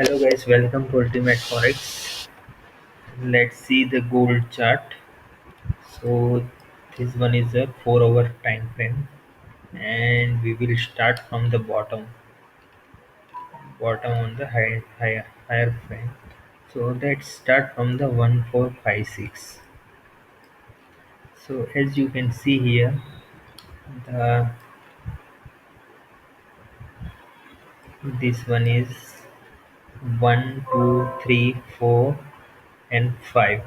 Hello guys, welcome to Ultimate Forex. Let's see the gold chart. So this one is a 4 hour time frame and we will start from the bottom on the higher frame. So let's start from the 1456. So as you can see here, the this one is 1, 2, 3, 4 and 5.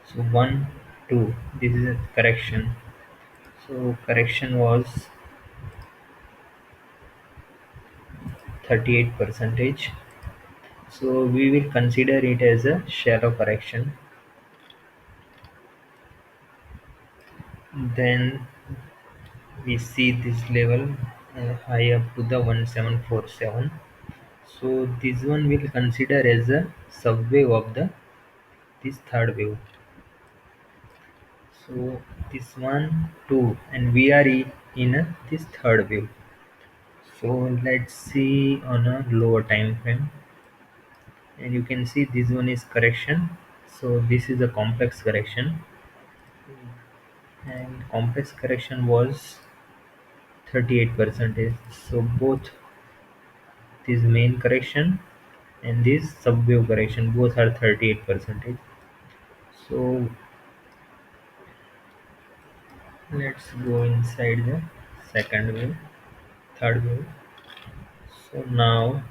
So 1, 2, this is a correction. So correction was 38 percentage. So we will consider it as a shallow correction. Then we see this level high up to the 1747. So this one will consider as a subwave of the this third wave. So this one, two, and we are in this third wave. So let's see on a lower time frame, and you can see this one is correction. So this is a complex correction, and complex correction was 38 percentage. So both this main correction and this subwave correction both are 38 percentage. So let's go inside the second wave, third wave. So now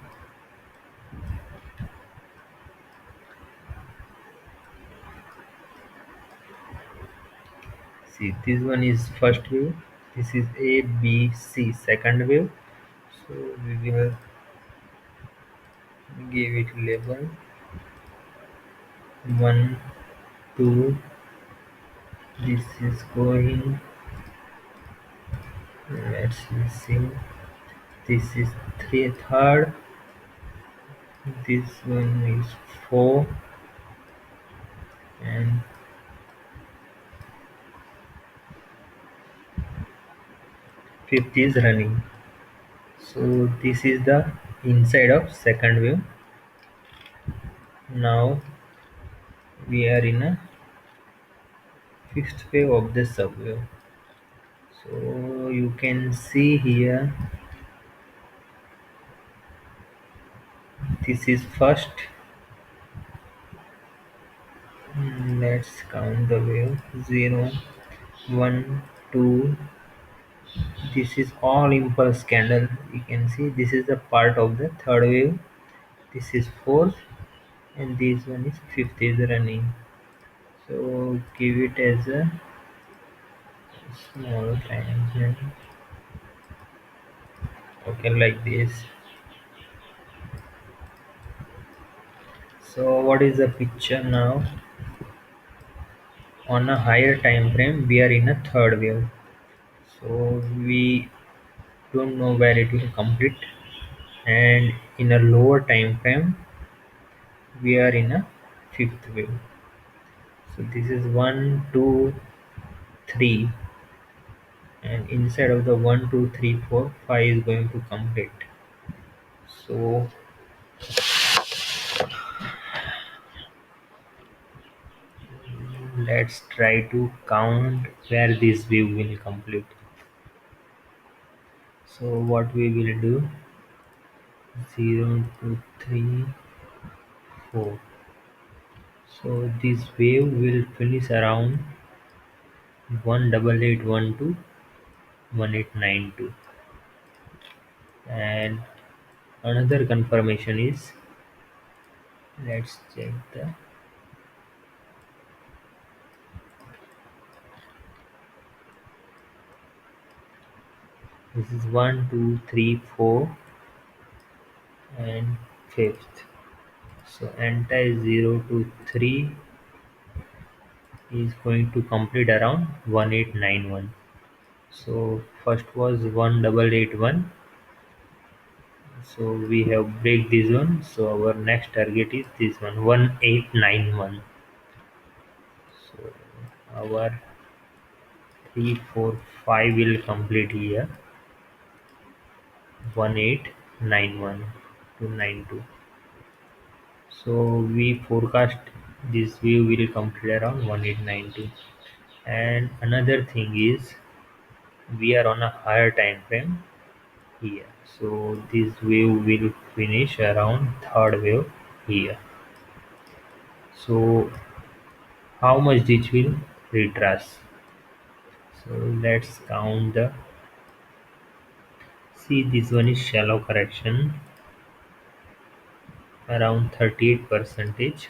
see, this one is first wave, this is A B C second wave. So we will give it label 1 2. This is going, let's see, this is third, this one is 4, and fifth is running. So this is the inside of second wave. Now we are in a fifth wave of the subwave. So you can see here, this is first. Let's count the wave: 0, 1, 2. This is all impulse candle. You can see this is the part of the third wave. This is fourth, and this one is fifth is running. So give it as a small triangle. Okay, like this. So what is the picture now? On a higher time frame, we are in a third wave. So we don't know where it will complete, and in a lower time frame, we are in a fifth wave. So this is 1, 2, 3, and inside of the 1, 2, 3, 4, 5 is going to complete. So let's try to count where this wave will complete. So what we will do: 0, 2, 3, 4. So this wave will finish around 18812, 1892. And another confirmation is, let's check the, this is 1, 2, 3, 4, and fifth. So entire 0 to 3 is going to complete around 1891. So first was 1881. So we have break this one. So our next target is this one, 1891. So our 3, 4, 5 will complete here, 1891 to 92. So we forecast this wave will complete around 1892. And another thing is we are on a higher time frame here. So this wave will finish around third wave here. So how much this will retrace? So let's count the, see this one is shallow correction around 38 percentage,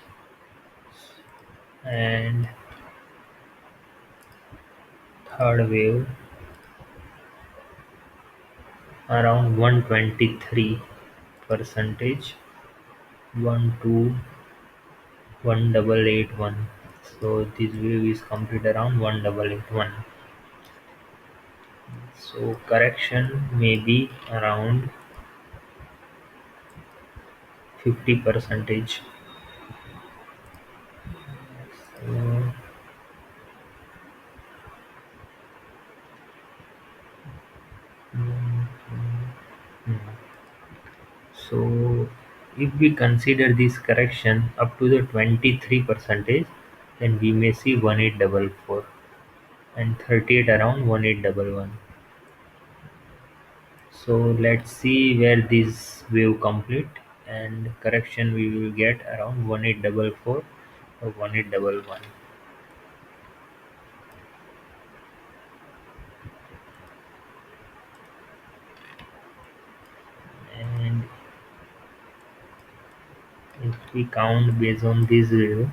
and third wave around 123 percentage, 121,881. So this wave is complete around 1881. So correction may be around 50 percentage. So, mm, mm. So if we consider this correction up to the 23 percentage, then we may see 1844 and 38 around 1811. So let's see where this wave complete, and correction we will get around 1844 or 1811. And if we count based on this wave,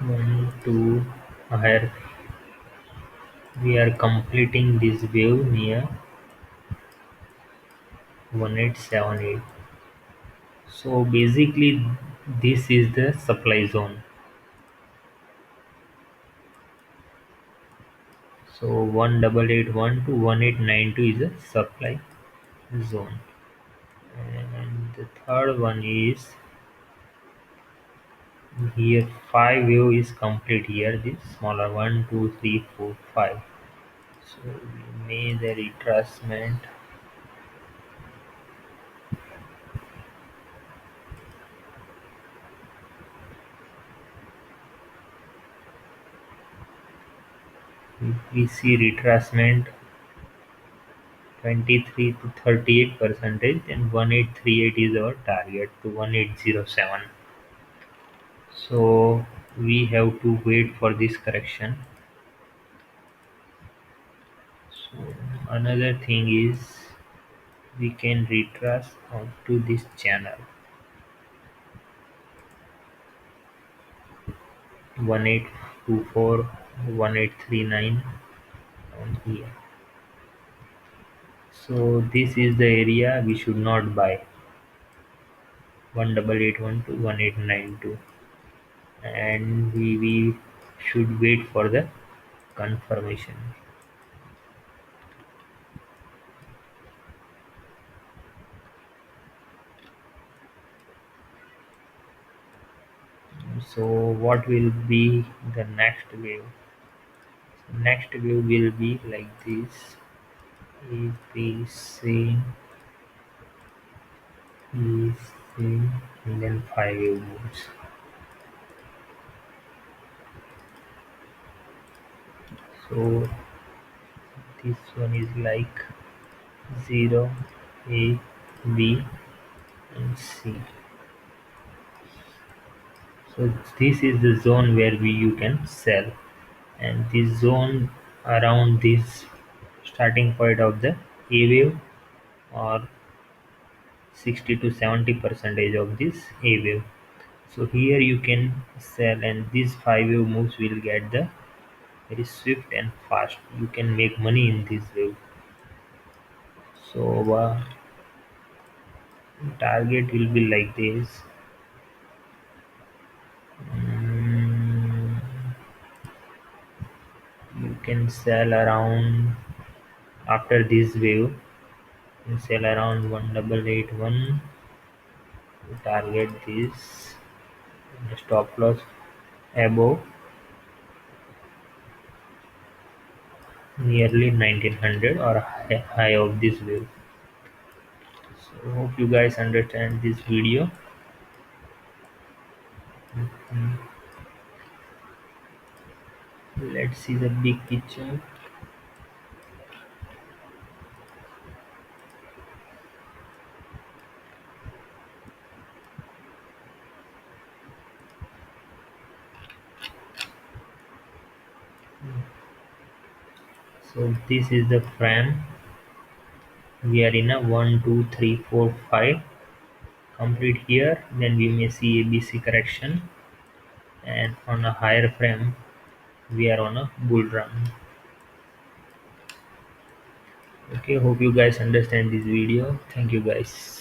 1 2 higher, we are completing this wave near 1878. So basically this is the supply zone. So 1881 to 1892 is a supply zone. And the third one is here 5 wave is complete here, this smaller 1 2 3 4 5. So we made the retracement. If we see retracement 23 to 38 percentage, then 1838 is our target to 1807. So we have to wait for this correction. So another thing is we can retrace onto this channel 1824, 1839 on here. So this is the area we should not buy, 1881 to 1892, and we should wait for the confirmation. So what will be the next wave? Next wave will be like this. A B C E C, and then 5 wave moves. So this one is like 0, A, B and C. So this is the zone where you can sell, and this zone around this starting point of the A wave, or 60 to 70 percentage of this A wave. So here you can sell, and these 5 wave moves will get the very swift and fast. You can make money in this wave. So target will be like this. Mm, you can sell around, after this wave you sell around 1881. Target this, stop loss above nearly 1900 or high of this wave. Hope you guys understand this video. Mm, let's see the big picture. So this is the frame. We are in a 1 2 3 4 5 complete here. Then we may see ABC correction, and on a higher frame we are on a bull run. Okay, hope you guys understand this video. Thank you guys.